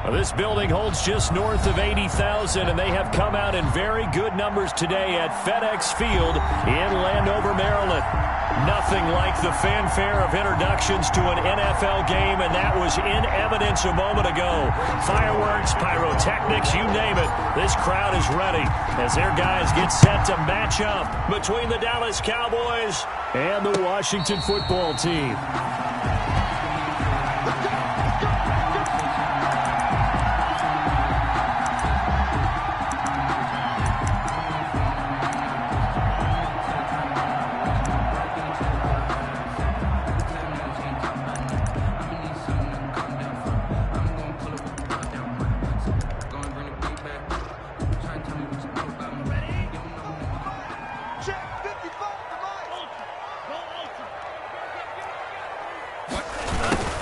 Well, this building holds just north of 80,000, and they have come out in very good numbers today at FedEx Field in Landover, Maryland. Nothing like the fanfare of introductions to an NFL game, and that was in evidence a moment ago. Fireworks, pyrotechnics, you name it. This crowd is ready as their guys get set to match up between the Dallas Cowboys and the Washington football team.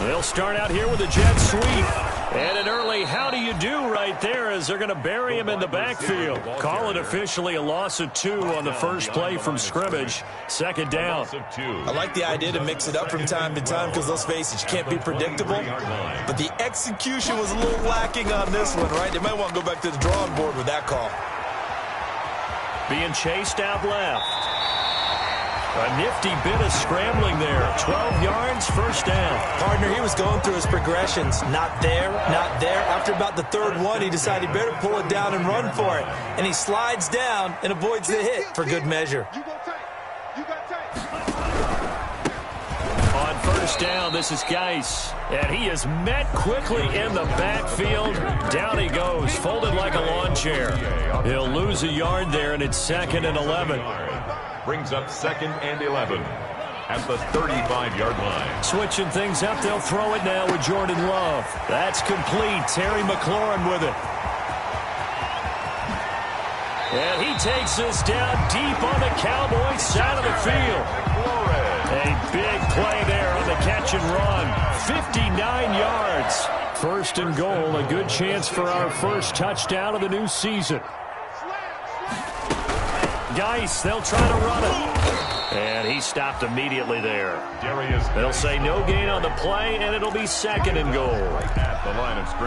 They'll start out here with a jet sweep. And an early how do you do right there as they're going to bury him in the backfield. Call it officially a loss of 2 on the first play from scrimmage. Second down. I like the idea to mix it up from time to time because, let's face it, you can't be predictable. But the execution was a little lacking on this one, right? They might want to go back to the drawing board with that call. Being chased out left. A nifty bit of scrambling there. 12 yards, first down. Partner, he was going through his progressions. Not there, not there. After about the third one, he decided he better pull it down and run for it. And he slides down and avoids the hit for good measure. On first down, this is Geis. And he is met quickly in the backfield. Down he goes, folded like a lawn chair. He'll lose a yard there, and it's 2nd and 11. Brings up 2nd and 11 at the 35-yard line. Switching things up, they'll throw it now with Jordan Love. That's complete. Terry McLaurin with it. And he takes this down deep on the Cowboys side of the field. A big play there on the catch and run. 59 yards. 1st and goal, a good chance for our first touchdown of the new season. Geis, they'll try to run it. And he stopped immediately there. They'll say no gain on the play, and it'll be 2nd and goal.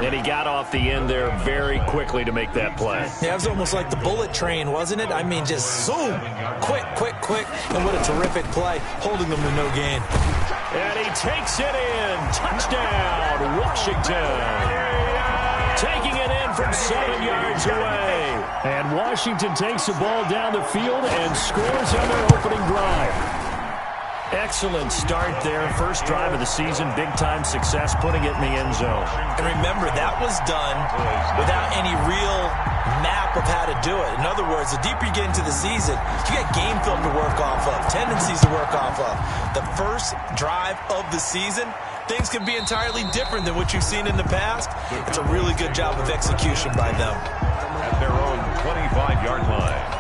And he got off the end there very quickly to make that play. Yeah, it was almost like the bullet train, wasn't it? I mean, just zoom. Quick, quick, quick. And what a terrific play, holding them to no gain. And he takes it in. Touchdown, Washington. Taking it in from 7 yards away. And Washington takes the ball down the field and scores on their opening drive. Excellent start there. First drive of the season. Big-time success, putting it in the end zone. And remember, that was done without any real map of how to do it. In other words, the deeper you get into the season, you got game film to work off of, tendencies to work off of. The first drive of the season, things can be entirely different than what you've seen in the past. It's a really good job of execution by them. At their own 25-yard line.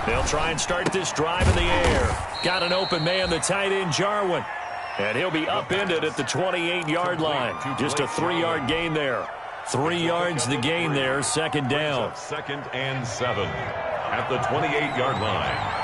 They'll try and start this drive in the air. Got an open man, the tight end, Jarwin. And he'll be upended at the 28-yard line. Just a 3-yard gain there. 3 yards the gain there, 2nd down. 2nd and 7 at the 28-yard line.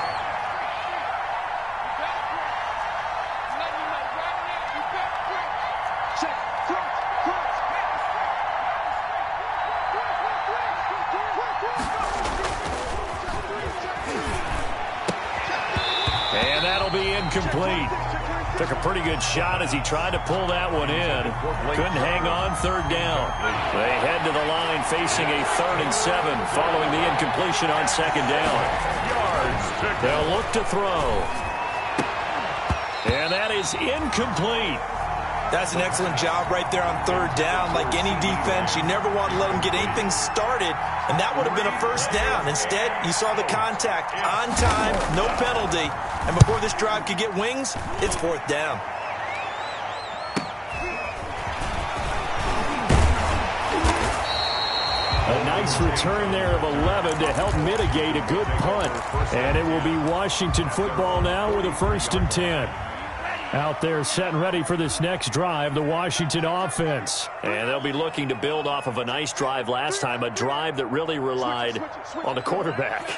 And that'll be incomplete. Took a pretty good shot as he tried to pull that one in. Couldn't hang on, 3rd down. They head to the line facing a 3rd and 7 following the incompletion on 2nd down. They'll look to throw. And that is incomplete. That's an excellent job right there on 3rd down. Like any defense, you never want to let them get anything started, and that would have been a 1st down. Instead, you saw the contact on time, no penalty, and before this drive could get wings, it's 4th down. A nice return there of 11 to help mitigate a good punt. And it will be Washington football now with a 1st and 10. Out there set and ready for this next drive, the Washington offense. And they'll be looking to build off of a nice drive last time, a drive that really relied on the quarterback.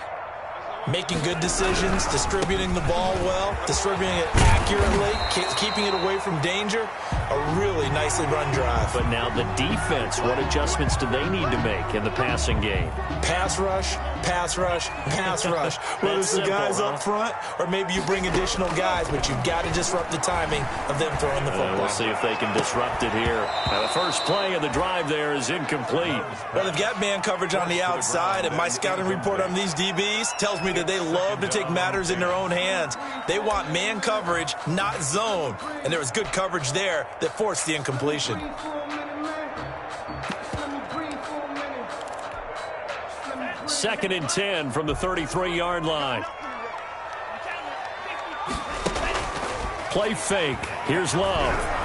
Making good decisions, distributing the ball well, distributing it accurately, keeping it away from danger. A really nicely run drive. But now the defense, what adjustments do they need to make in the passing game? Pass rush, pass rush, pass rush. Whether it's the guys up front or maybe you bring additional guys, but you've got to disrupt the timing of them throwing the football. We'll see if they can disrupt it here. Now the first play of the drive there is incomplete. Well, they've got man coverage on the outside, and my scouting report on these DBs tells me that they love to take matters in their own hands. They want man coverage, not zone. And there was good coverage there that forced the incompletion. Second and 10 from the 33-yard line. Play fake. Here's Love.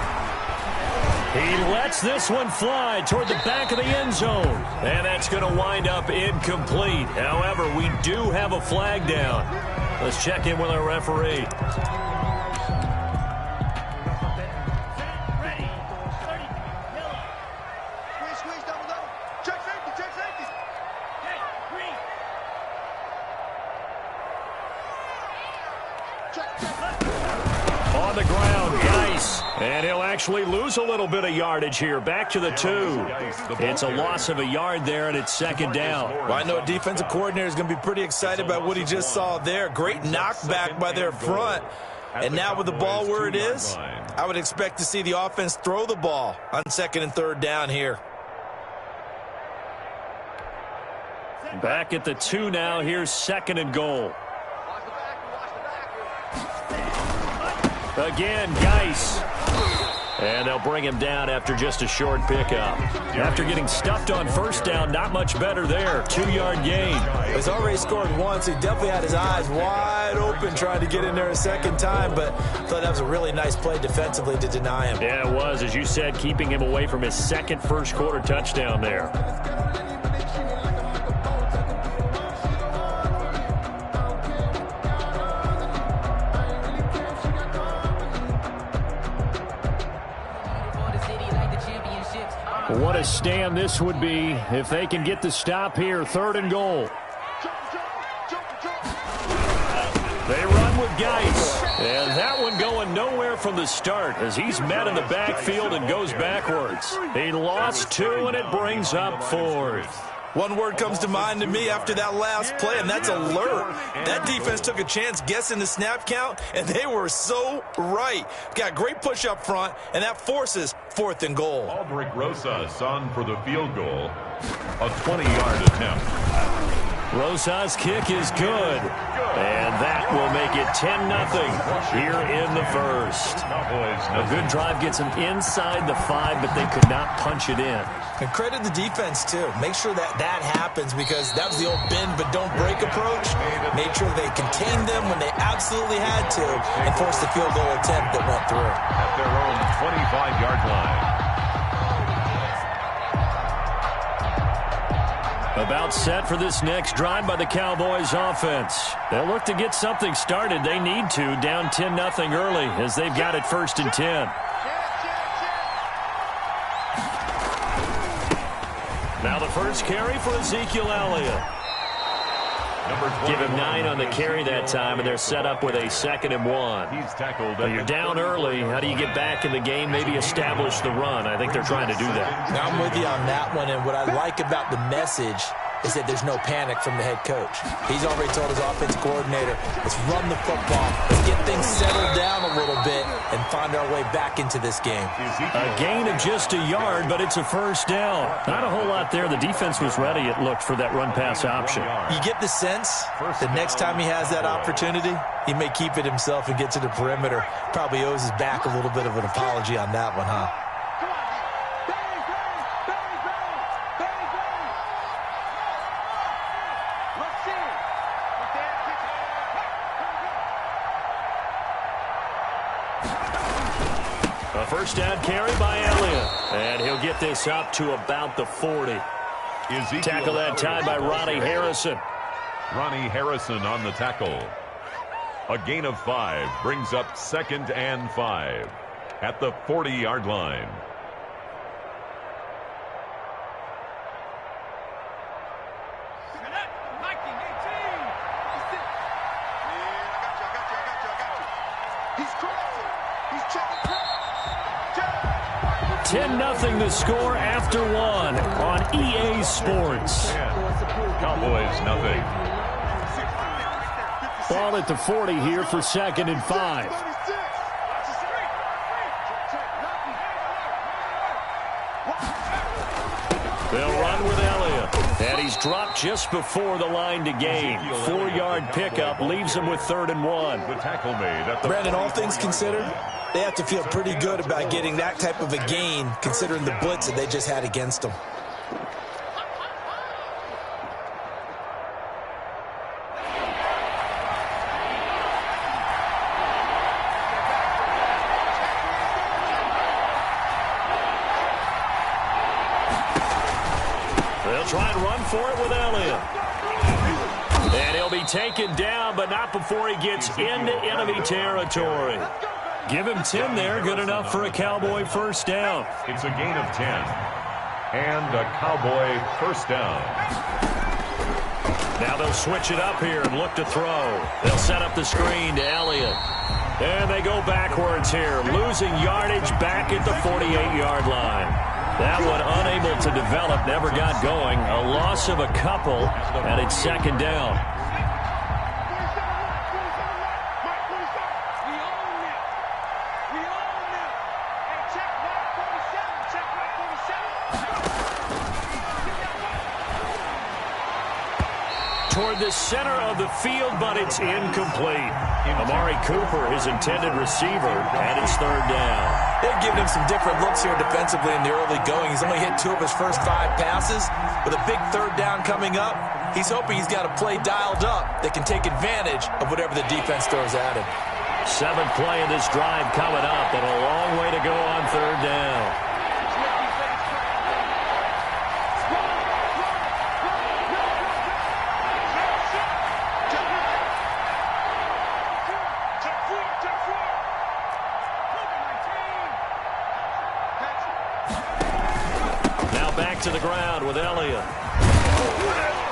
He lets this one fly toward the back of the end zone. And that's going to wind up incomplete. However, we do have a flag down. Let's check in with our referee. On the ground, Geis. And he'll actually lose a little bit of yardage here. Back to the 2. It's a loss of a yard there, and it's second down. Well, I know a defensive coordinator is going to be pretty excited about what he just saw there. Great knockback by their front. And now with the ball where it is, I would expect to see the offense throw the ball on second and third down here. Back at the 2 now. Here's second and goal. Again, Geis. And they'll bring him down after just a short pickup. After getting stuffed on first down, not much better there. 2-yard gain. He's already scored once. He definitely had his eyes wide open trying to get in there a second time, but I thought that was a really nice play defensively to deny him. Yeah, it was. As you said, keeping him away from his second first-quarter touchdown there. What a stand this would be if they can get the stop here. Third and goal. They run with Geis. And that one going nowhere from the start as he's met in the backfield and goes backwards. He lost 2, and it brings up 4th. One word comes to mind to me after that last play, and that's alert. That defense took a chance guessing the snap count, and they were so right. Got great push up front, and that forces 4th and goal. Aldrich Rosas on for the field goal. A 20-yard attempt. Rosas' kick is good. And that will make it 10-0 here in the first. A good drive gets them inside the 5, but they could not punch it in. And credit the defense, too. Make sure that happens because that was the old bend but don't break approach. Made sure they contained them when they absolutely had to and forced the field goal attempt that went through. At their own 25-yard line. About set for this next drive by the Cowboys offense. They'll look to get something started. They need to, down 10-0 early as they've got it 1st and 10. Now the first carry for Ezekiel Elliott. Give him 9 on the carry that time, and they're set up with a 2nd and 1. He's tackled. You're down early. How do you get back in the game, maybe establish the run? I think they're trying to do that. Now I'm with you on that one, and what I like about the message is that there's no panic from the head coach. He's already told his offensive coordinator, let's run the football, let's get things settled down a little bit and find our way back into this game. A gain of just a yard, but it's a first down. Not a whole lot there. The defense was ready, it looked, for that run-pass option. You get the sense that next time he has that opportunity, he may keep it himself and get to the perimeter. Probably owes his back a little bit of an apology on that one, huh? A first down carry by Elliott. And he'll get this up to about the 40. Tackle that time by Ronnie Harrison. Ronnie Harrison on the tackle. A gain of 5 brings up 2nd and 5 at the 40-yard line. Nothing the score after 1 on EA Sports. Cowboys nothing. Ball at the 40 here for 2nd and 5. They'll run with Elliott. And he's dropped just before the line to gain. 4-yard pickup leaves him with 3rd and 1. The tackle made at the Brandon, all things considered, they have to feel pretty good about getting that type of a gain, considering the blitz that they just had against them. They'll try and run for it with Elliott. And he'll be taken down, but not before he gets into enemy territory. Give him 10 there. Good enough for a Cowboy first down. It's a gain of 10. And a Cowboy first down. Now they'll switch it up here and look to throw. They'll set up the screen to Elliott. And they go backwards here, losing yardage back at the 48-yard line. That one unable to develop, never got going. A loss of a couple, and it's 2nd down. Toward the center of the field, but it's incomplete. Amari Cooper, his intended receiver, and it's 3rd down. They've given him some different looks here defensively in the early going. He's only hit 2 of his first 5 passes. With a big 3rd down coming up, he's hoping he's got a play dialed up that can take advantage of whatever the defense throws at him. 7th play of this drive coming up, and a long way to go on 3rd down. To the ground with Elliott.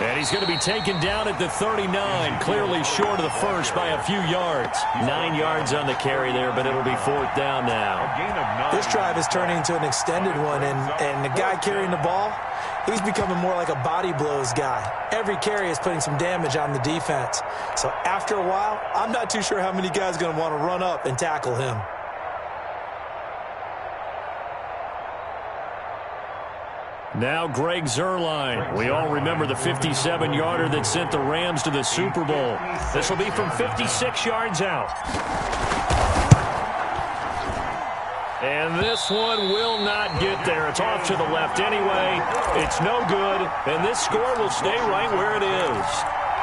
And he's going to be taken down at the 39, clearly short of the first by a few yards. 9 yards on the carry there, but it'll be 4th down now. This drive is turning into an extended one, and the guy carrying the ball, he's becoming more like a body blows guy. Every carry is putting some damage on the defense. So after a while, I'm not too sure how many guys are going to want to run up and tackle him. Now Greg Zuerlein. We all remember the 57-yarder that sent the Rams to the Super Bowl. This will be from 56 yards out. And this one will not get there. It's off to the left anyway. It's no good, and this score will stay right where it is.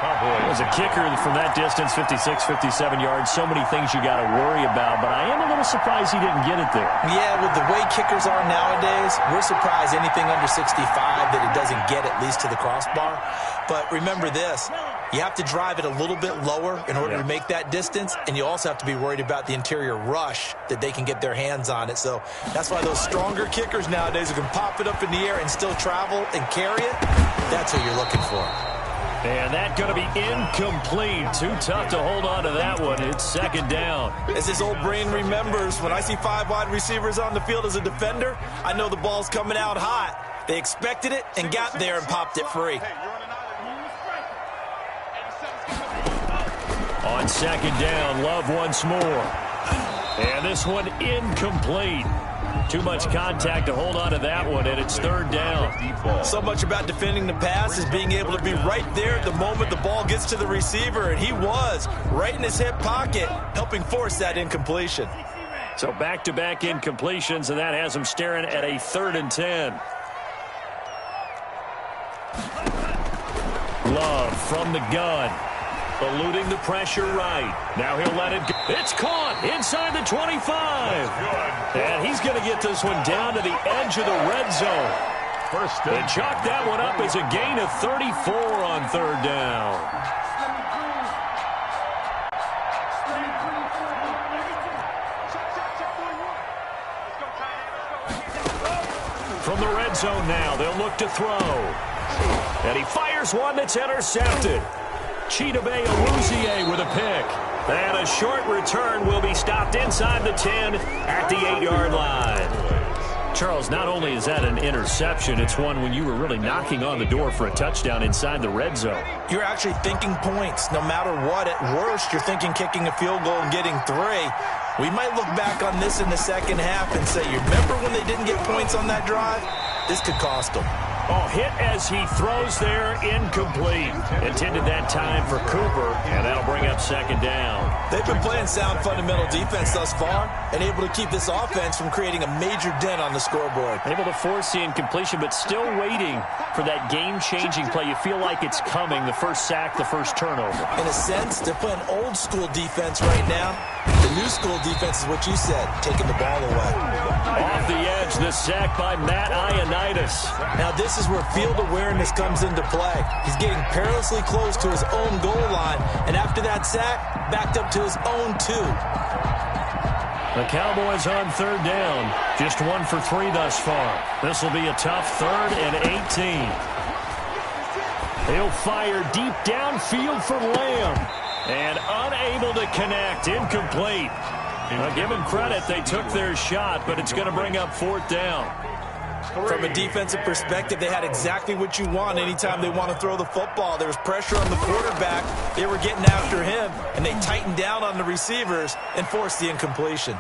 As a kicker from that distance, 56, 57 yards, so many things you got to worry about, but I am a little surprised he didn't get it there. Yeah, with the way kickers are nowadays, we're surprised anything under 65 that it doesn't get at least to the crossbar. But remember this, you have to drive it a little bit lower in order to make that distance, and you also have to be worried about the interior rush that they can get their hands on it. So that's why those stronger kickers nowadays who can pop it up in the air and still travel and carry it, that's what you're looking for. And that's going to be incomplete. Too tough to hold on to that one. It's 2nd down. As his old brain remembers, when I see 5 wide receivers on the field as a defender, I know the ball's coming out hot. They expected it and got there and popped it free. On 2nd down, Love once more. And this one incomplete. Too much contact to hold on to that one, and it's 3rd down. So much about defending the pass is being able to be right there at the moment the ball gets to the receiver, and he was right in his hip pocket, helping force that incompletion. So back-to-back incompletions, and that has him staring at a 3rd and 10. Love from the gun. Eluding the pressure right. Now he'll let it go. It's caught inside the 25. And he's going to get this one down to the edge of the red zone. And chalk that one up as a gain of 34 on 3rd down. From the red zone now, they'll look to throw. And he fires one that's intercepted. Chidobe Awuzie with a pick. And a short return will be stopped inside the 10 at the 8-yard line. Charles, not only is that an interception, it's one when you were really knocking on the door for a touchdown inside the red zone. You're actually thinking points. No matter what, at worst, you're thinking kicking a field goal and getting 3. We might look back on this in the second half and say, you remember when they didn't get points on that drive? This could cost them. Oh, hit as he throws there, incomplete. Intended that time for Cooper, and that'll bring up second down. They've been playing sound fundamental defense thus far and able to keep this offense from creating a major dent on the scoreboard. Able to force the incompletion, but still waiting for that game-changing play. You feel like it's coming, the first sack, the first turnover. In a sense, they're playing old-school defense right now. The new-school defense is what you said, taking the ball away. Off the edge, the sack by Matt Ioannidis. Now this is where field awareness comes into play. He's getting perilously close to his own goal line, and after that sack, backed up to his own 2. The Cowboys on third down. Just 1 for 3 thus far. This will be a tough 3rd and 18. He'll fire deep downfield for Lamb. And unable to connect. Incomplete. Give them credit. They took their shot, but it's going to bring up 4th down. From a defensive perspective, they had exactly what you want anytime they want to throw the football. There was pressure on the quarterback. They were getting after him, and they tightened down on the receivers and forced the incompletion.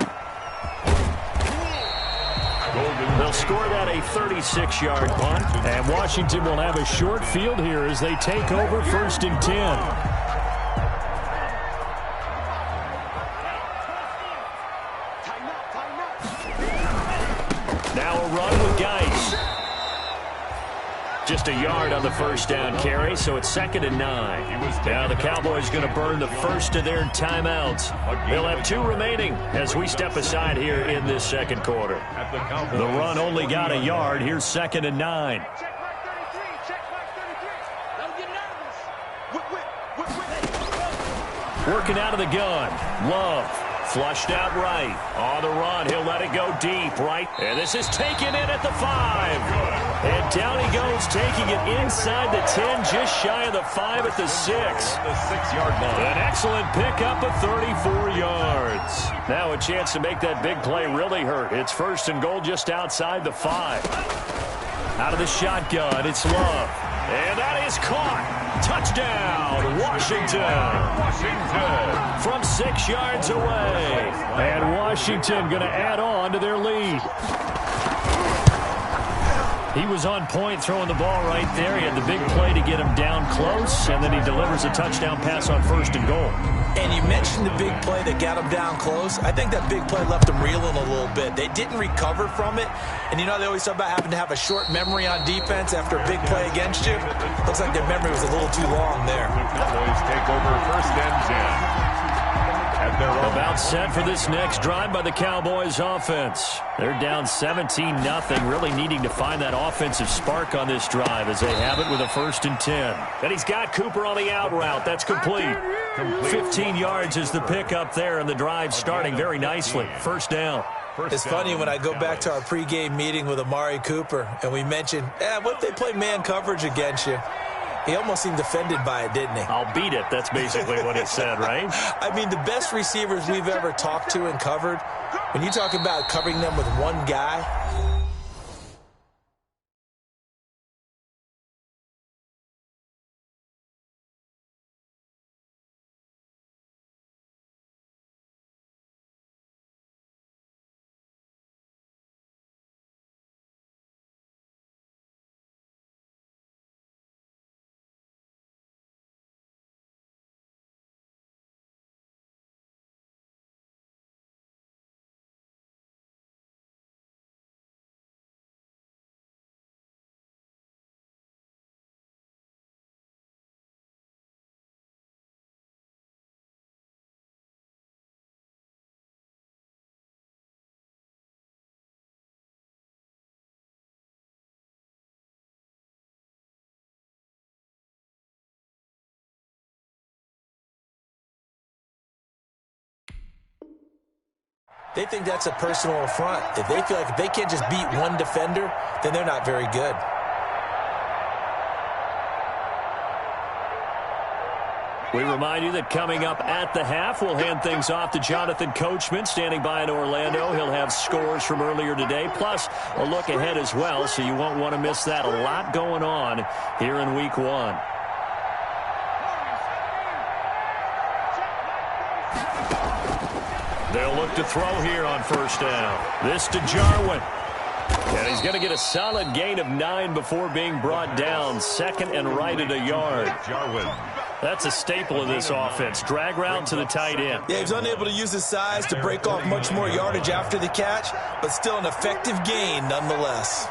They'll score that a 36-yard punt, and Washington will have a short field here as they take over 1st and 10. Now a run with Geis. Just a yard on the first down carry, so it's 2nd and 9. Now the Cowboys going to burn the first of their timeouts. They'll have 2 remaining as we step aside here in this second quarter. The run only got a yard. Here's 2nd and 9. Working out of the gun. Love. Flushed out right. On the run. He'll let it go deep right. And this is taken in at the 5. And down he goes, taking it inside the 10, just shy of the 5 at the 6. The 6-yard line. An excellent pickup of 34 yards. Now a chance to make that big play really hurt. It's 1st and goal just outside the 5. Out of the shotgun, it's Love. And that is caught. Touchdown, Washington. From 6 yards away. And Washington going to add on to their lead. He was on point throwing the ball right there. He had the big play to get him down close, and then he delivers a touchdown pass on 1st and goal. And you mentioned the big play that got him down close. I think that big play left him reeling a little bit. They didn't recover from it. And you know, they always talk about having to have a short memory on defense after a big play against you. Looks like their memory was a little too long there. The Cowboys take over 1st and 10. About set for this next drive by the Cowboys offense. They're down 17-0, really needing to find that offensive spark on this drive as they have it with a 1st and 10. And he's got Cooper on the out route. That's complete. 15 yards is the pickup there, and the drive starting very nicely. 1st down. It's funny when I go back to our pregame meeting with Amari Cooper, and we mentioned, what if they play man coverage against you? He almost seemed offended by it, didn't he? I'll beat it. That's basically what he said, right? I mean, the best receivers we've ever talked to and covered, when you talk about covering them with one guy, They think that's a personal affront. If they feel like if they can't just beat one defender, then they're not very good. We remind you that coming up at the half, we'll hand things off to Jonathan Coachman, standing by in Orlando. He'll have scores from earlier today, plus a look ahead as well, so you won't want to miss that. A lot going on here in Week 1. They'll look to throw here on first down. This to Jarwin. And he's going to get a solid gain of 9 before being brought down. Second and right at a yard. Jarwin. That's a staple of this offense. Drag route to the tight end. Yeah, he's unable to use his size to break off much more yardage after the catch, but still an effective gain nonetheless.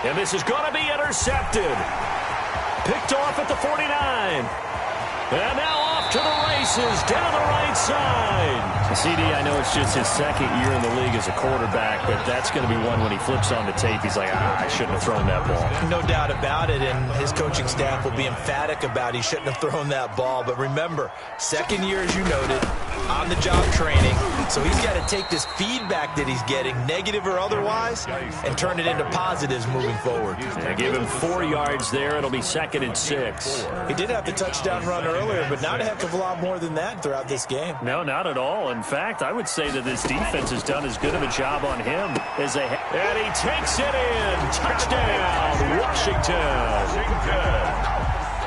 And this is going to be intercepted. Picked off at the 49. And now off to the races, down the right side. CD, I know it's just his second year in the league as a quarterback, but that's going to be one when he flips on the tape. He's like, I shouldn't have thrown that ball. No doubt about it, and his coaching staff will be emphatic about he shouldn't have thrown that ball. But remember, second year, as you noted, on-the-job training. So he's got to take this feedback that he's getting, negative or otherwise, and turn it into positives moving forward. And give him 4 yards there. It'll be 2nd and 6. He did have the touchdown run earlier, but not a heck of a lot more than that throughout this game. No, not at all. In fact, I would say that this defense has done as good of a job on him as they have. And he takes it in. Touchdown, Washington.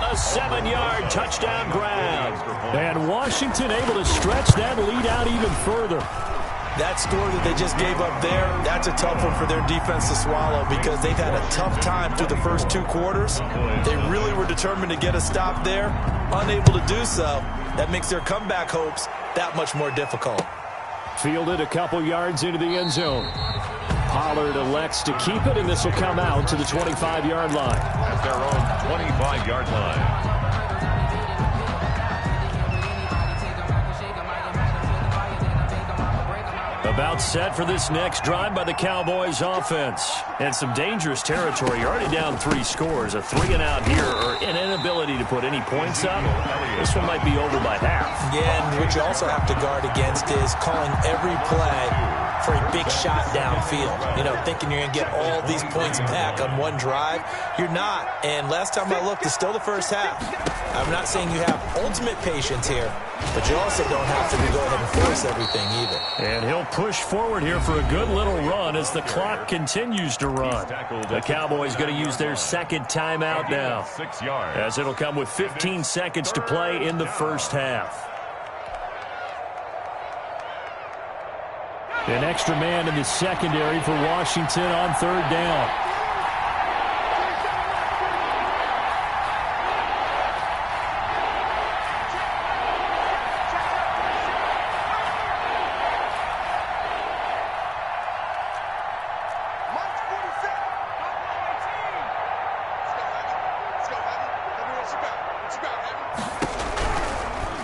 A 7-yard touchdown grab. And Washington able to stretch that lead out even further. That score that they just gave up there, that's a tough one for their defense to swallow because they've had a tough time through the first 2 quarters. They really were determined to get a stop there, unable to do so. That makes their comeback hopes that much more difficult. Fielded a couple yards into the end zone. Pollard elects to keep it, and this will come out to the 25-yard line. At their own 25-yard line. About set for this next drive by the Cowboys offense. And some dangerous territory. You're already down 3 scores. A 3-and-out here, or an inability to put any points up. This one might be over by half. Yeah, and what you also have to guard against is calling every play for a big shot downfield. You know, thinking you're going to get all these points back on one drive. You're not. And last time I looked, it's still the first half. I'm not saying you have ultimate patience here, but you also don't have to go ahead and force everything either. And he'll push forward here for a good little run as the clock continues to run. The Cowboys going to use their second timeout now, as it'll come with 15 seconds to play in the first half. An extra man in the secondary for Washington on 3rd down.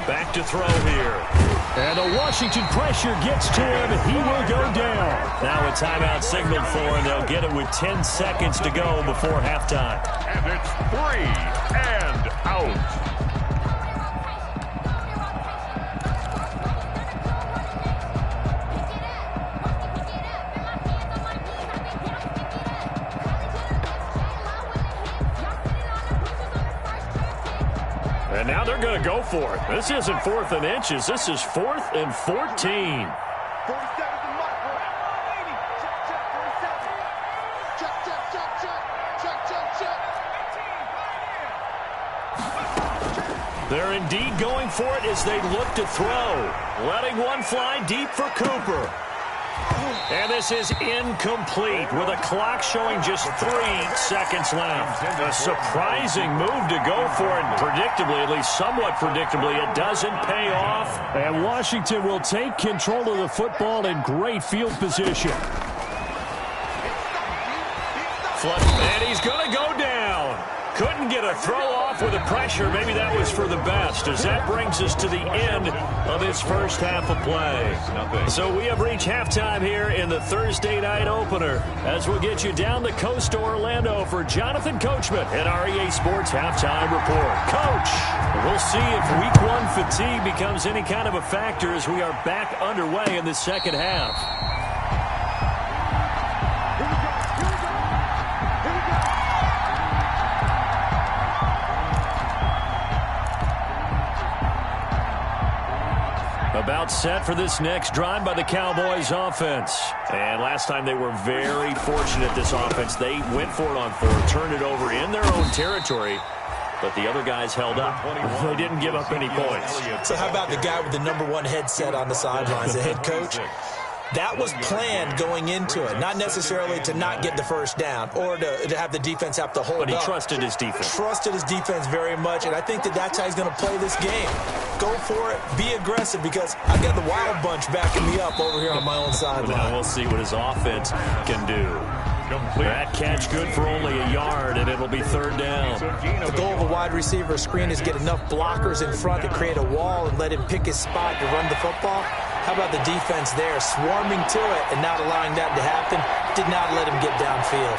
Back to throw here. And the Washington pressure gets to him. He will go down. Now a timeout signaled for, and they'll get it with 10 seconds to go before halftime. And it's 3 and out. And now they're going to go for it. This isn't 4th and inches. This is 4th and 14. They're indeed going for it as they look to throw. Letting one fly deep for Cooper. And this is incomplete with a clock showing just 3 seconds left. A surprising move to go for it. Predictably, at least somewhat predictably, it doesn't pay off. And Washington will take control of the football in great field position. And he's going to go down. couldn't get a throw off with the pressure. Maybe that was for the best, as that brings us to the end of this first half of play. So we have reached halftime here in the Thursday night opener, as we'll get you down the coast to Orlando for Jonathan Coachman at our EA Sports Halftime Report. Coach, we'll see if Week 1 fatigue becomes any kind of a factor as we are back underway in the second half. About set for this next drive by the Cowboys offense. And last time they were very fortunate, this offense. They went for it on 4, turned it over in their own territory, but the other guys held up. They didn't give up any points. So how about the guy with the #1 headset on the sidelines, the head coach? That was planned going into it, not necessarily to not get the first down or to have the defense have to hold up. But he trusted his defense. Trusted his defense very much, and I think that's how he's going to play this game. Go for it. Be aggressive, because I've got the Wild Bunch backing me up over here on my own sideline. Now we'll see what his offense can do. That catch good for only a yard, and it'll be 3rd down. The goal of a wide receiver screen is get enough blockers in front to create a wall and let him pick his spot to run the football. How about the defense there, swarming to it and not allowing that to happen? Did not let him get downfield.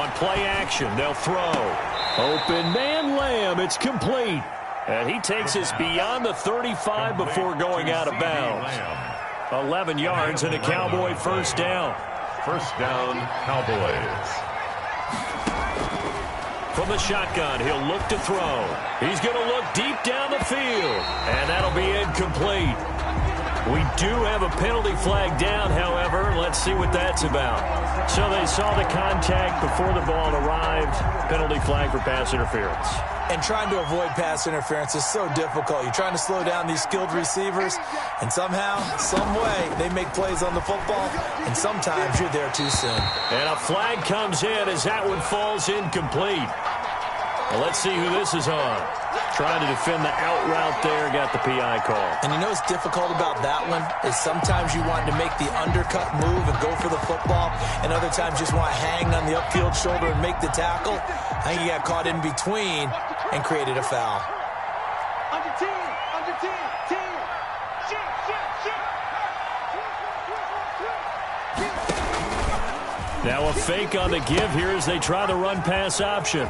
On play action, they'll throw. Open man Lamb, it's complete. And he takes us beyond the 35 before going out of bounds. 11 yards and a Cowboy first down. First down, Cowboys. From the shotgun, he'll look to throw. He's going to look deep down the field, and that'll be incomplete. We do have a penalty flag down, however. Let's see what that's about. So they saw the contact before the ball arrived. Penalty flag for pass interference. And trying to avoid pass interference is so difficult. You're trying to slow down these skilled receivers, and somehow, some way, they make plays on the football, and sometimes you're there too soon. And a flag comes in as that one falls incomplete. Well, let's see who this is on. Trying to defend the out route there, got the PI call. And you know what's difficult about that one is sometimes you want to make the undercut move and go for the football, and other times just want to hang on the upfield shoulder and make the tackle. I think he got caught in between and created a foul. Under team, team. Now a fake on the give here as they try the run-pass option.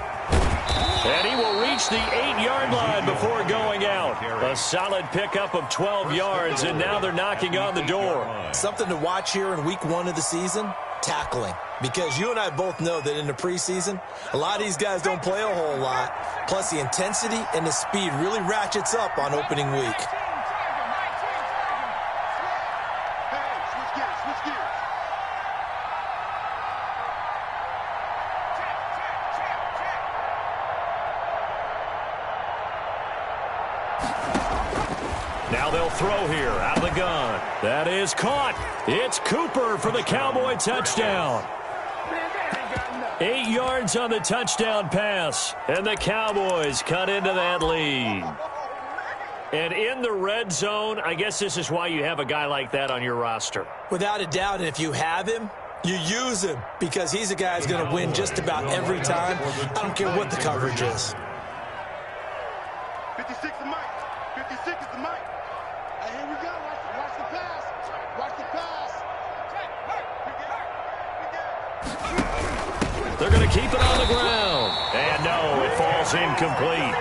And he will reach the 8-yard line before going out. A solid pickup of 12 yards, and now they're knocking on the door. Something to watch here in week 1 of the season, tackling. Because you and I both know that in the preseason, a lot of these guys don't play a whole lot. Plus, the intensity and the speed really ratchets up on opening week. Now they'll throw here out of the gun. That is caught. It's Cooper for the Cowboy touchdown. 8 yards on the touchdown pass, and the Cowboys cut into that lead. And in the red zone, I guess this is why you have a guy like that on your roster. Without a doubt, and if you have him, you use him, because he's a guy who's going to win just about every time. I don't care what the coverage is. 56 is Mike. 56 is the Mike. Here we go. Watch the pass. Watch the pass. They're going to keep it on the ground. And no, it falls incomplete.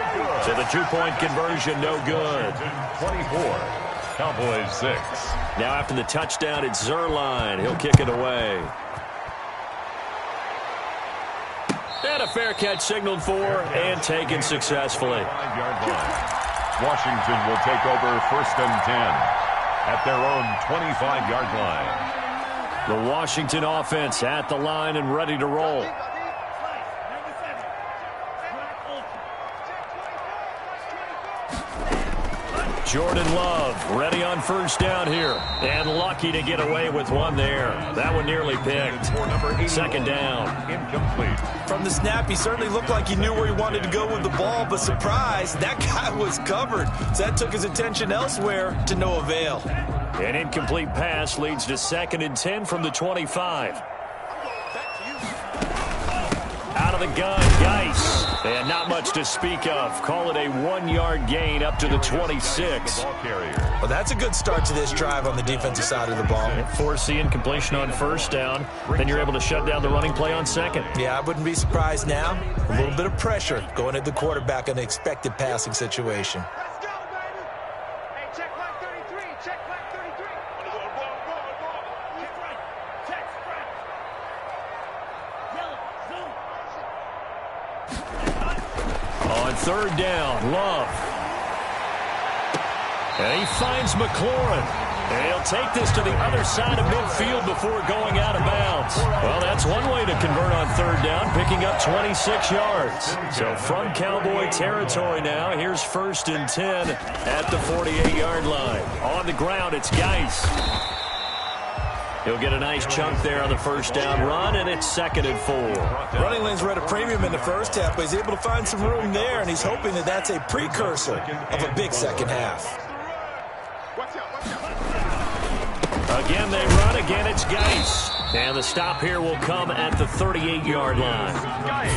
So the 2-point conversion, no good. 24, Cowboys 6. Now after the touchdown, it's Zerline. He'll kick it away. And a fair catch signaled for and taken successfully. 5-yard line. Washington will take over 1st and 10 at their own 25-yard line. The Washington offense at the line and ready to roll. Jordan Love ready on first down here. And lucky to get away with one there. That one nearly picked. Second down. Incomplete. From the snap, he certainly looked like he knew where he wanted to go with the ball, but surprise, that guy was covered. So that took his attention elsewhere to no avail. An incomplete pass leads to 2nd and 10 from the 25. Out of the gun, Geis. And not much to speak of. Call it a 1-yard gain up to the 26. Well, that's a good start to this drive on the defensive side of the ball. Force the incompletion on first down. Then you're able to shut down the running play on second. Yeah, I wouldn't be surprised now. A little bit of pressure going at the quarterback in an expected passing situation. Let's go, baby. Hey, check flag 33. Check flag 33. Check right. Check right. Yellow. Zoom. On third down, Love. And he finds McLaurin. And he'll take this to the other side of midfield before going out of bounds. Well, that's one way to convert on third down, picking up 26 yards. So from Cowboy territory now, here's 1st and 10 at the 48-yard line. On the ground, it's Geis. He'll get a nice chunk there on the first down run, and it's 2nd and 4. Running lanes were at a premium in the first half, but he's able to find some room there, and he's hoping that that's a precursor of a big second half. Again, they run. Again, it's Geis. And the stop here will come at the 38-yard line.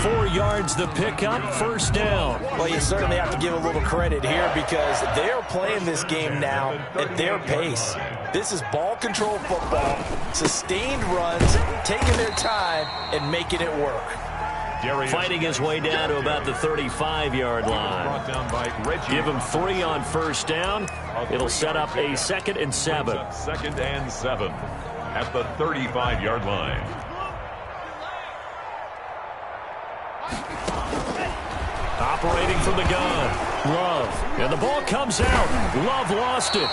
4 yards the pickup, first down. Well, you certainly have to give a little credit here because they are playing this game now at their pace. This is ball control football, sustained runs, taking their time, and making it work. Fighting his way down to about the 35-yard line. Give him 3 on first down. It'll set up a 2nd and 7. 2nd and 7 at the 35-yard line. Operating from the gun, Love. And the ball comes out. Love lost it.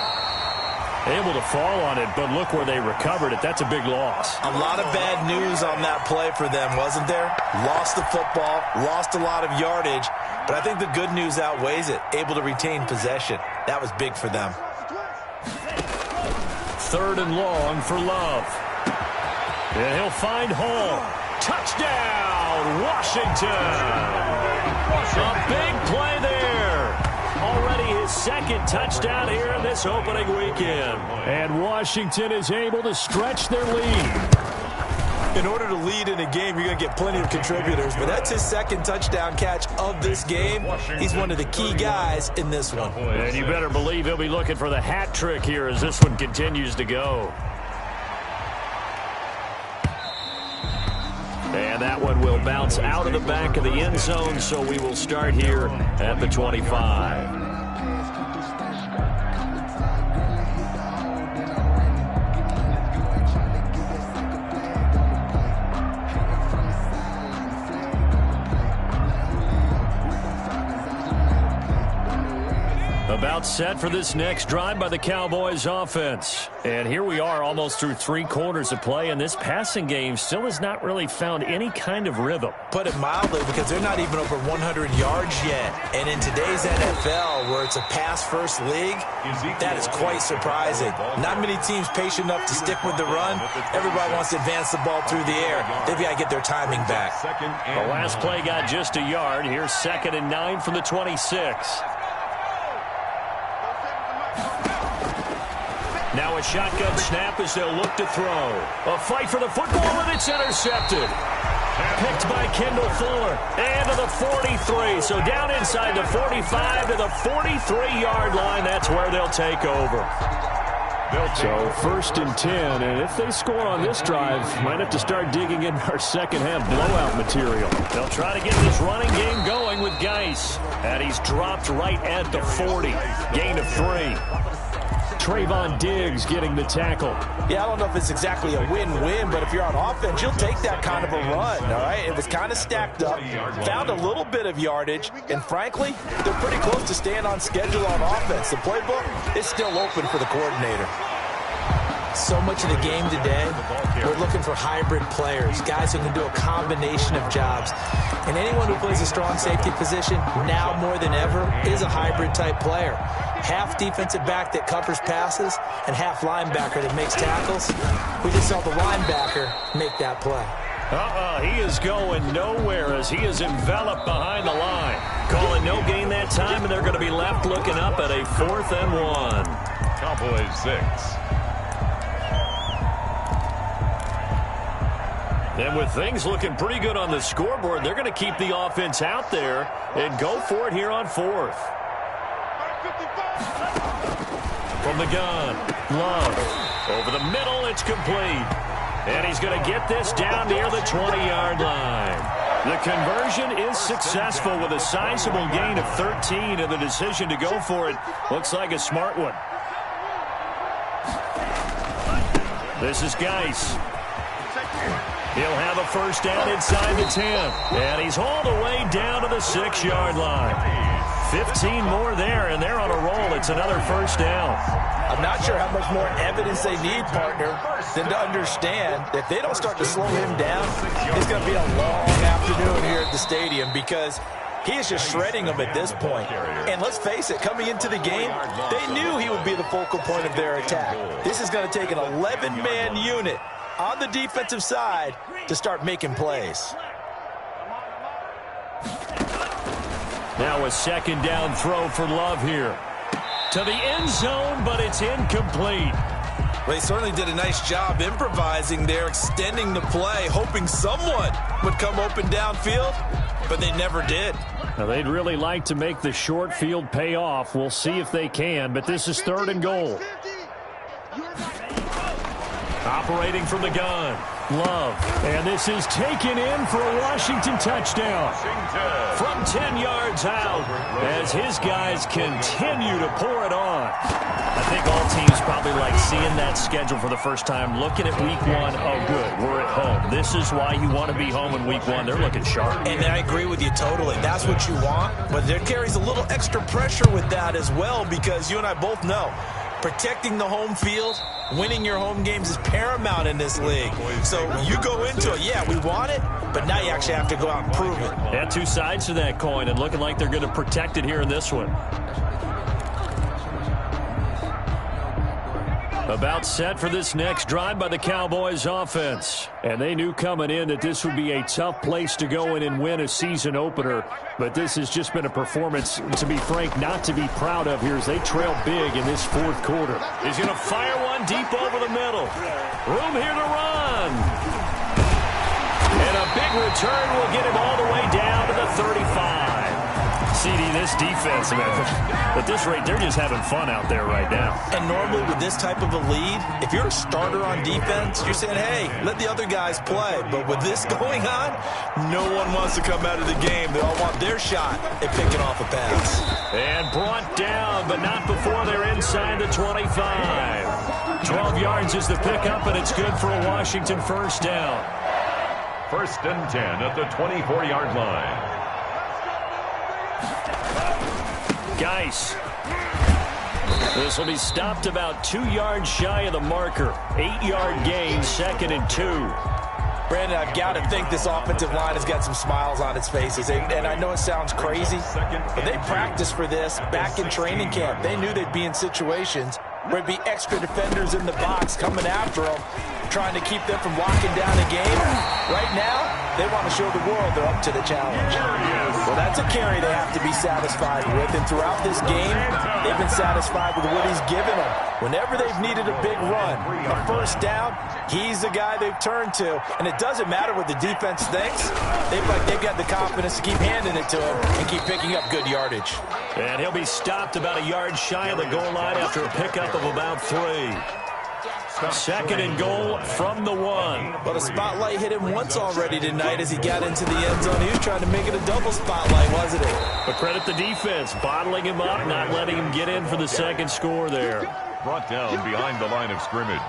Able to fall on it, but look where they recovered it. That's a big loss. A lot of bad news on that play for them, wasn't there? Lost the football, lost a lot of yardage, but I think the good news outweighs it. Able to retain possession. That was big for them. 3rd and long for Love. And he'll find Hall. Touchdown, Washington. A big play there. Already his 2nd touchdown here in this opening weekend. And Washington is able to stretch their lead. In order to lead in a game, you're going to get plenty of contributors, but that's his 2nd touchdown catch of this game. He's one of the key guys in this one. And you better believe he'll be looking for the hat trick here as this one continues to go. And that one will bounce out of the back of the end zone, so we will start here at the 25. About set for this next drive by the Cowboys offense. And here we are almost through 3 quarters of play, and this passing game still has not really found any kind of rhythm. Put it mildly, because they're not even over 100 yards yet. And in today's NFL, where it's a pass-first league, that is quite surprising. Not many teams patient enough to stick with the run. Everybody wants to advance the ball through the air. They've got to get their timing back. The last play got just a yard. Here's 2nd and 9 from the 26. Now a shotgun snap as they'll look to throw. A fight for the football, and it's intercepted. Picked by Kendall Fuller. And to the 43. So down inside the 45 to the 43-yard line. That's where they'll take over. So 1st and 10. And if they score on this drive, might have to start digging in our second half blowout material. They'll try to get this running game going with Geis. And he's dropped right at the 40. Gain of 3. Trayvon Diggs getting the tackle. Yeah, I don't know if it's exactly a win-win, but if you're on offense, you'll take that kind of a run, all right? It was kind of stacked up, found a little bit of yardage, and frankly, they're pretty close to staying on schedule on offense. The playbook is still open for the coordinator. So much of the game today, we're looking for hybrid players, guys who can do a combination of jobs. And anyone who plays a strong safety position, now more than ever, is a hybrid-type player. half defensive back that covers passes and half linebacker that makes tackles. We just saw the linebacker make that play. He is going nowhere as he is enveloped behind the line. Calling no gain that time, and they're going to be left looking up at a 4th and 1. Cowboys 6. And with things looking pretty good on the scoreboard, they're going to keep the offense out there and go for it here on 4th. From the gun, Love. Over the middle, it's complete. And he's going to get this down near the 20-yard line. The conversion is successful with a sizable gain of 13, and the decision to go for it looks like a smart one. This is Geis. He'll have a first down inside the 10. And he's hauled away down to the 6-yard line. 15 more there, and they're on a roll. It's another first down. I'm not sure how much more evidence they need, partner, than to understand that if they don't start to slow him down, it's going to be a long afternoon here at the stadium because he is just shredding them at this point. And let's face it, coming into the game, they knew he would be the focal point of their attack. This is going to take an 11-man unit on the defensive side to start making plays. Now a second down throw for Love here. To the end zone, but it's incomplete. Well, they certainly did a nice job improvising there, extending the play, hoping someone would come open downfield, but they never did. Now, they'd really like to make the short field pay off. We'll see if they can, but this is 3rd and goal. Operating from the gun, Love. And this is taken in for a Washington touchdown. From 10 yards out as his guys continue to pour it on. I think all teams probably like seeing that schedule for the first time, looking at week 1. Oh, good, we're at home. This is why you want to be home in week 1. They're looking sharp. And I agree with you totally. That's what you want. But there carries a little extra pressure with that as well because you and I both know protecting the home field, winning your home games is paramount in this league. So you go into it, yeah, we want it, but now you actually have to go out and prove it. Yeah, 2 sides to that coin, and looking like they're going to protect it here in this one. About set for this next drive by the Cowboys offense. And they knew coming in that this would be a tough place to go in and win a season opener. But this has just been a performance, to be frank, not to be proud of here as they trail big in this 4th quarter. He's going to fire one deep over the middle. Room here to run. And a big return will get him all the way down to the 35. CD, this defense, man, at this rate, they're just having fun out there right now. And normally with this type of a lead, if you're a starter on defense, you're saying, hey, let the other guys play. But with this going on, no one wants to come out of the game. They all want their shot at picking off a pass. And brought down, but not before they're inside the 25. 12 yards is the pickup, and it's good for a Washington first down. 1st and 10 at the 24-yard line. Geis. This will be stopped about 2 yards shy of the marker. 8-yard gain, 2nd and 2. Brandon, I've got to think this offensive line has got some smiles on its faces. And I know it sounds crazy, but they practiced for this back in training camp. They knew they'd be in situations where it'd be extra defenders in the box coming after them, trying to keep them from locking down a game. Right now, they want to show the world they're up to the challenge. Well, that's a carry they have to be satisfied with. And throughout this game, they've been satisfied with what he's given them. Whenever they've needed a big run, a first down, he's the guy they've turned to. And it doesn't matter what the defense thinks. They've got the confidence to keep handing it to him and keep picking up good yardage. And he'll be stopped about a yard shy of the goal line after a pickup of about 3. 2nd and goal from the 1. Well, the spotlight hit him once already tonight as he got into the end zone. He was trying to make it a double spotlight, wasn't he? But credit the defense, bottling him up, not letting him get in for the second score there. Brought down behind the line of scrimmage.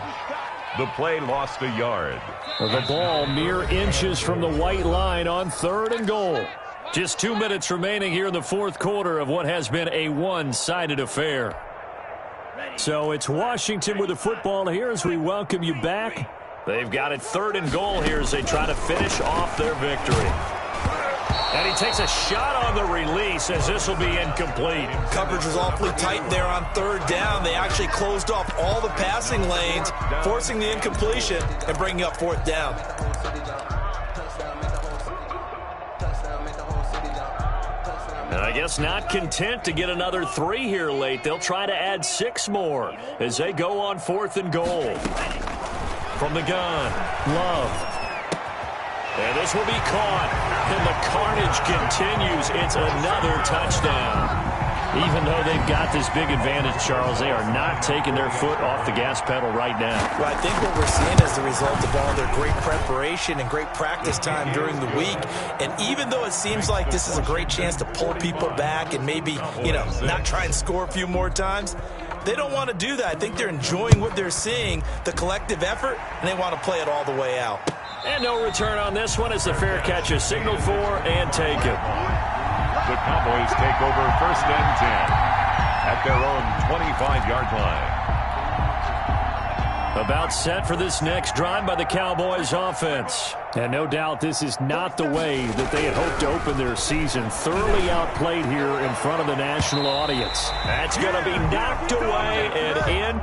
The play lost a yard. The ball mere inches from the white line on 3rd and goal. Just 2 minutes remaining here in the 4th quarter of what has been a one-sided affair. So it's Washington with the football here as we welcome you back. They've got it 3rd and goal here as they try to finish off their victory. And he takes a shot on the release as this will be incomplete. Coverage was awfully tight there on third down. They actually closed off all the passing lanes, forcing the incompletion and bringing up fourth down. And I guess not content to get another 3 here late. They'll try to add 6 more as they go on 4th and goal. From the gun, Love. And this will be caught. And the carnage continues. It's another touchdown. Even though they've got this big advantage, Charles, they are not taking their foot off the gas pedal right now. Well, I think what we're seeing is the result of all their great preparation and great practice time during the week. And even though it seems like this is a great chance to pull people back and maybe, not try and score a few more times, they don't want to do that. I think they're enjoying what they're seeing, the collective effort, and they want to play it all the way out. And no return on this one as the fair catch is signaled for and taken. The Cowboys take over 1st and 10 at their own 25-yard line. About set for this next drive by the Cowboys offense. And no doubt this is not the way that they had hoped to open their season. Thoroughly outplayed here in front of the national audience. That's going to be knocked away and in.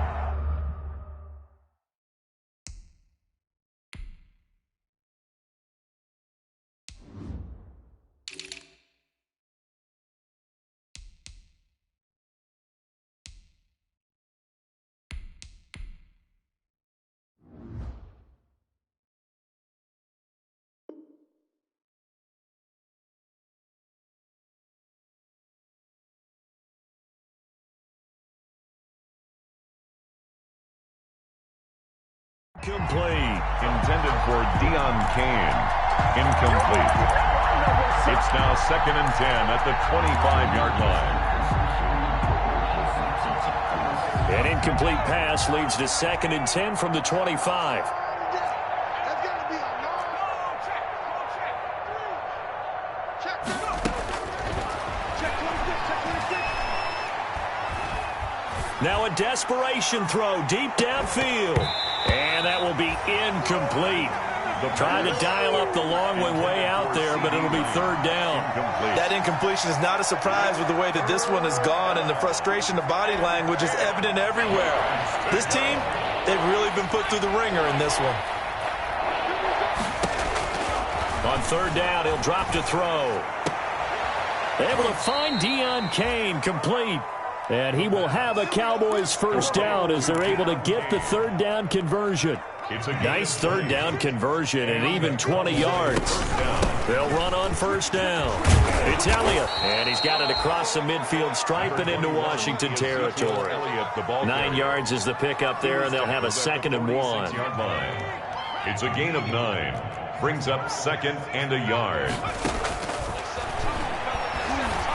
Complete. Intended for Deion Kane. Incomplete. It's now 2nd and 10 at the 25-yard line. An incomplete pass leads to 2nd and 10 from the 25. Now a desperation throw deep downfield. And that will be incomplete. Trying to dial up the long way out there, but it'll be 3rd down. That incompletion is not a surprise with the way that this one has gone, and the frustration of body language is evident everywhere. This team, they've really been put through the ringer in this one. On 3rd down, he'll drop to throw. Able to find Deion Kane complete. And he will have a Cowboys 1st down as they're able to get the 3rd down conversion. It's a nice 3rd down conversion and even 20 yards. They'll run on 1st down. It's Elliott, and he's got it across the midfield stripe and into Washington territory. 9 yards is the pickup there, and they'll have a 2nd and 1. It's a gain of 9. Brings up 2nd and a yard.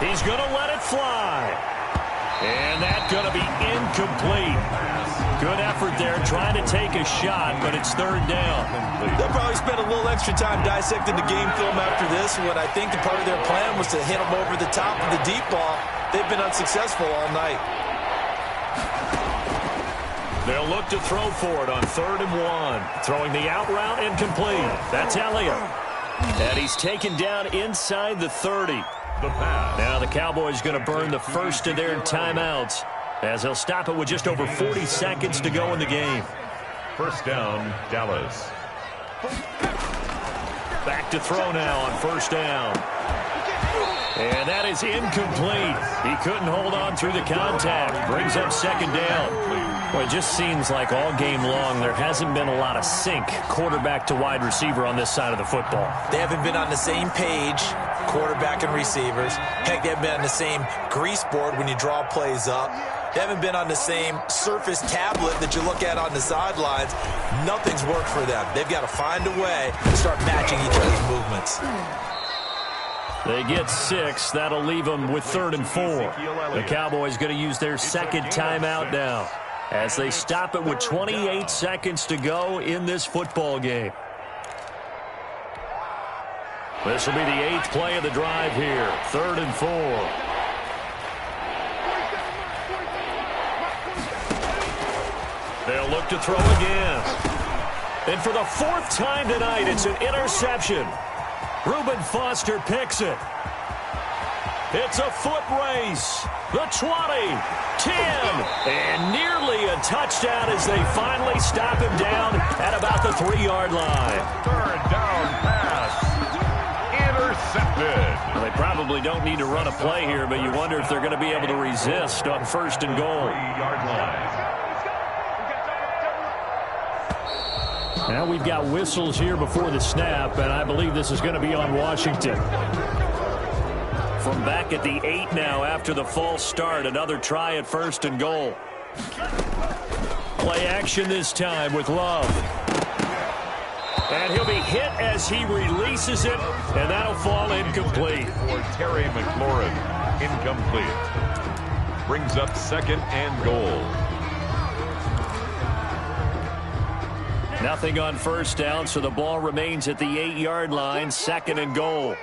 He's going to let it fly. And that's going to be incomplete. Good effort there trying to take a shot, but it's 3rd down. They'll probably spend a little extra time dissecting the game film after this one. I think the part of their plan was to hit them over the top of the deep ball. They've been unsuccessful all night. They'll look to throw for it on 3rd and 1. Throwing the out route incomplete. That's Elliott. And he's taken down inside the 30. Now the Cowboys going to burn the first of their timeouts as they'll stop it with just over 40 seconds to go in the game. 1st down, Dallas. Back to throw now on 1st down. And that is incomplete. He couldn't hold on through the contact. Brings up 2nd down. Well, it just seems like all game long there hasn't been a lot of sync quarterback to wide receiver on this side of the football. They haven't been on the same page, quarterback and receivers. Heck, they haven't been on the same grease board when you draw plays up. They haven't been on the same surface tablet that you look at on the sidelines. Nothing's worked for them. They've got to find a way to start matching each other's movements. They get 6. That'll leave them with 3rd and 4. The Cowboys going to use their 2nd timeout now as they stop it with 28 seconds to go in this football game. This will be the 8th play of the drive here. 3rd and 4. They'll look to throw again. And for the 4th time tonight, it's an interception. Reuben Foster picks it. It's a foot race. The 20, 10, and nearly a touchdown as they finally stop him down at about the 3-yard line. Third down pass. Intercepted. Well, they probably don't need to run a play here, but you wonder if they're going to be able to resist on 1st and goal. 3-yard line. Now we've got whistles here before the snap, and I believe this is going to be on Washington. From back at the 8 now after the false start, another try at 1st and goal. Play action this time with Love. And he'll be hit as he releases it, and that'll fall incomplete. For Terry McLaurin, incomplete. Brings up 2nd and goal. Nothing on 1st down, so the ball remains at the 8-yard line, 2nd and goal.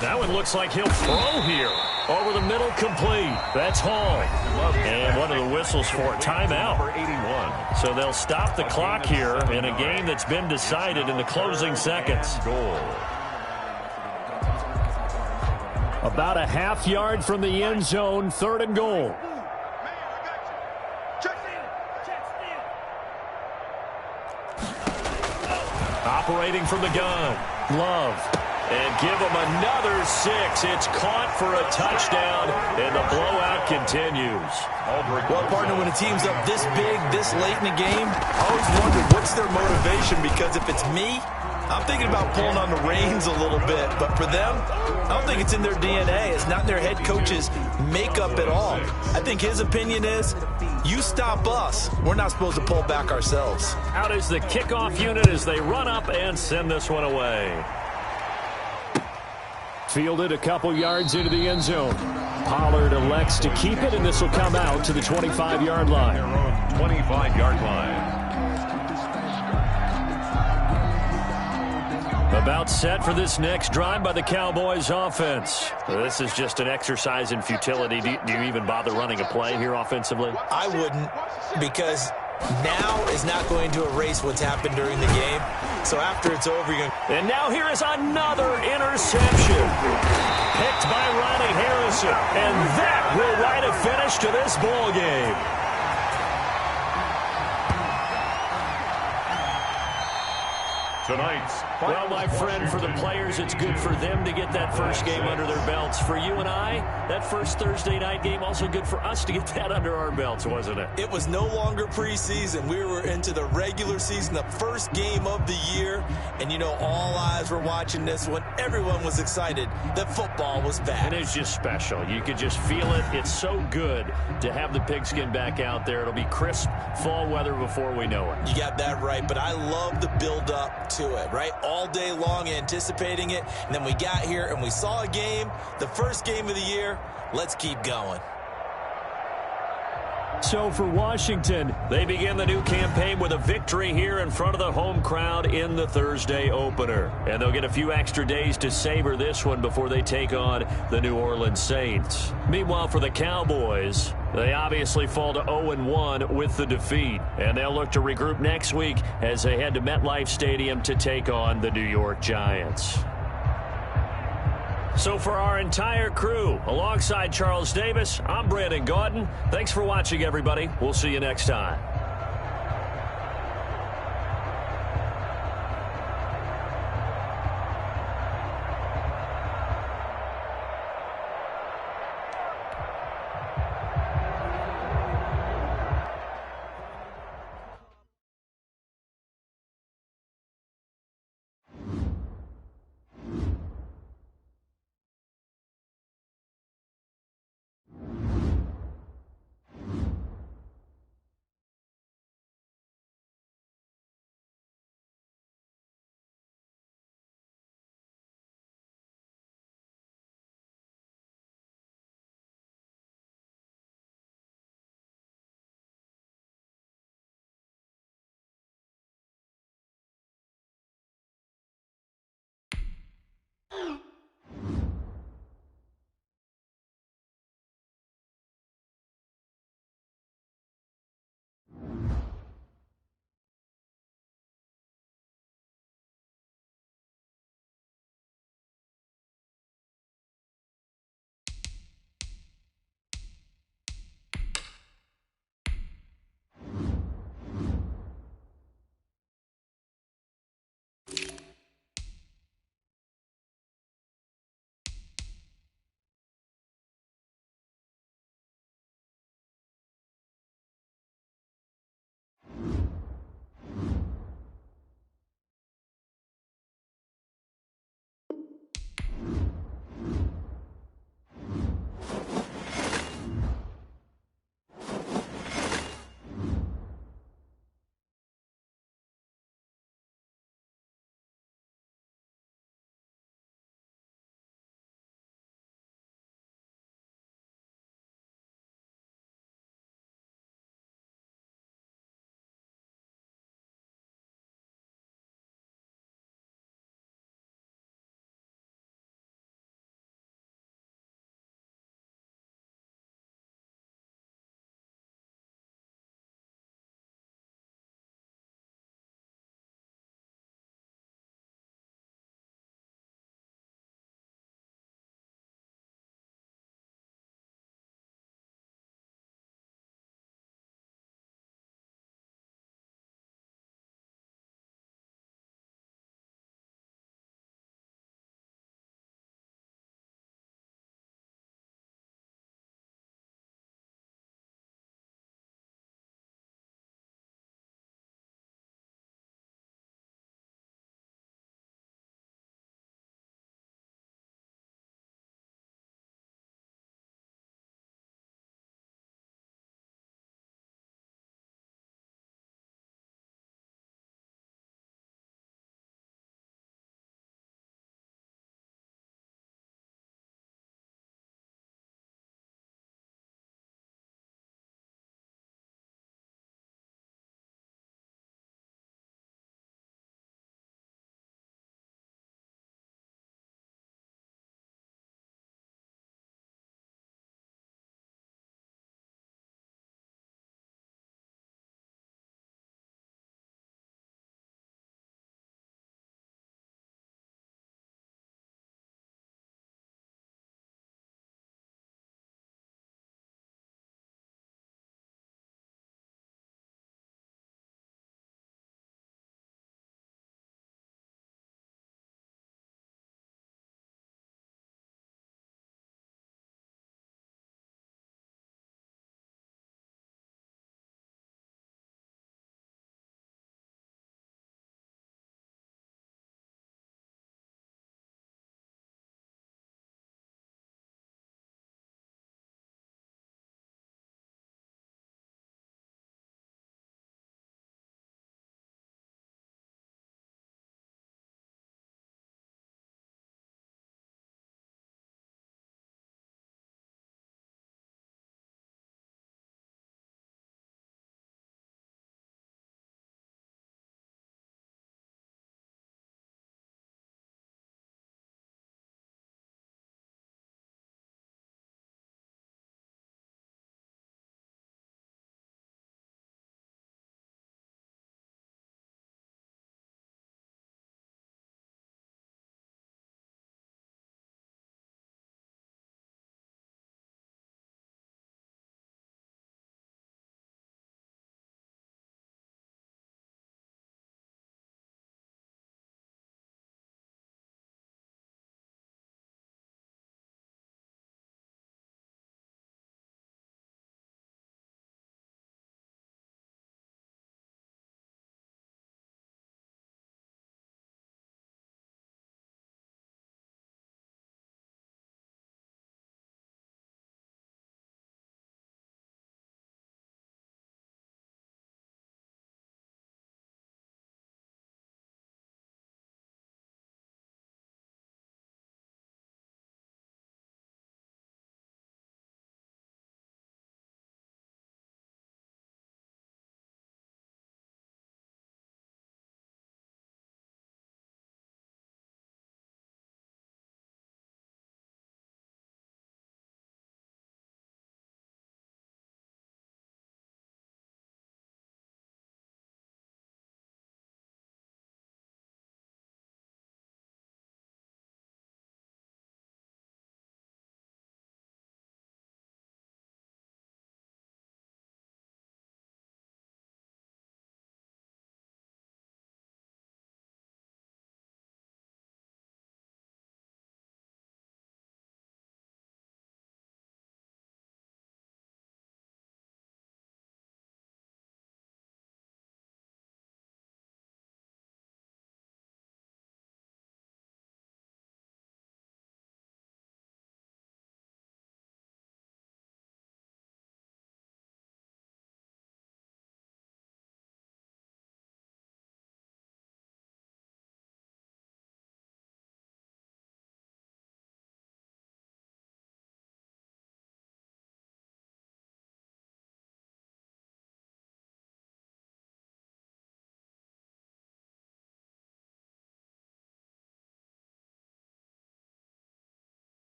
That one looks like he'll throw here. Over the middle, complete. That's Hall. And one of the whistles for timeout. Number 81. So they'll stop the clock here in a game that's been decided in the closing seconds. Goal. About a half yard from the end zone, 3rd and goal. Operating from the gun. Love. And give them another 6. It's caught for a touchdown, and the blowout continues. Well, partner, when a team's up this big, this late in the game, I always wonder what's their motivation, because if it's me, I'm thinking about pulling on the reins a little bit. But for them, I don't think it's in their DNA. It's not in their head coach's makeup at all. I think his opinion is, you stop us, we're not supposed to pull back ourselves. Out is the kickoff unit as they run up and send this one away. Fielded a couple yards into the end zone. Pollard elects to keep it, and this will come out to the 25-yard line. Their own 25-yard line. About set for this next drive by the Cowboys offense. This is just an exercise in futility. Do you even bother running a play here offensively? I wouldn't, because now is not going to erase what's happened during the game. So after it's over, you're going to... And now here is another interception. Picked by Ronnie Harrison. And that will write a finish to this ball game. Tonight's Well, my friend, for the players, it's good for them to get that first game under their belts. For you and I, that first Thursday night game, also good for us to get that under our belts, wasn't it? It was no longer preseason. We were into the regular season, the first game of the year. And, you know, all eyes were watching this when everyone was excited that football was back. And it's just special. You could just feel it. It's so good to have the pigskin back out there. It'll be crisp fall weather before we know it. You got that right, but I love the build-up to it, right? All day long anticipating it, and then we got here and we saw a game, the first game of the year. Let's keep going. So for Washington, they begin the new campaign with a victory here in front of the home crowd in the Thursday opener. And they'll get a few extra days to savor this one before they take on the New Orleans Saints. Meanwhile, for the Cowboys, they obviously fall to 0-1 with the defeat. And they'll look to regroup next week as they head to MetLife Stadium to take on the New York Giants. So for our entire crew, alongside Charles Davis, I'm Brandon Gaudin. Thanks for watching, everybody. We'll see you next time.